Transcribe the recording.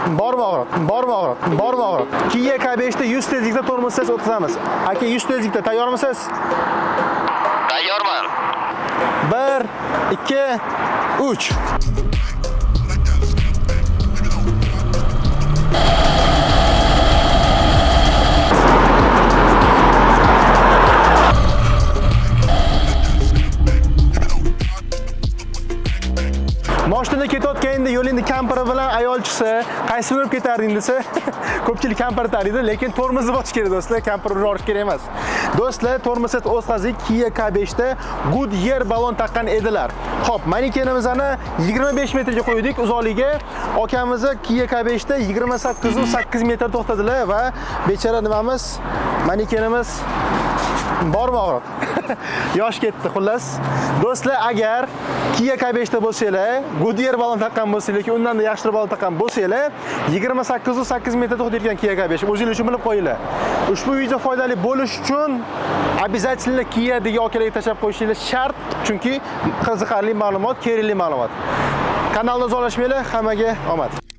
Bormi og'riq? Kia K5 da 100 tezlikda tormozsiz o'tkazamiz. Aka 100 tezlikda tayyormisiz? Tayyorman. 1, 2, 3. Mashina ketayotganda yo'lingda kamperi bilan ayolchisi qaysi bo'lib ketarding desa, ko'pchilik kamper taniydi, lekin tormozni bosish kerak do'stlar, kamperni urish kerak emas. Do'stlar, tormozsiz o'tkazdik Kia K5 da Goodyear balon taqqan edilar. Xo'p, manekenimizni 25 metrga qo'ydik uzoqligiga. Akamizni Kia K5 da 28.8 metr to'xtadilar va bechara nimamiz, manekenimiz bormi og'riq? Yosh ketdi xullas. Do'stlar, agar Kia K5 da bo'lsanglar, Goodyear balon taqqan bo'lsanglar, lekin undan da yaxshiroq balon taqqan bo'lsanglar, 28.8 metr to'xtaydigan Kia K5 o'zingiz uchun bilib qo'yinglar. Ushbu video foydali bo'lish uchun обязательно Kia degan okalarga tashlab qo'yishingiz shart, chunki qiziqarli ma'lumot, kerakli ma'lumot. Kanalni ozolashmanglar, hammaga omad.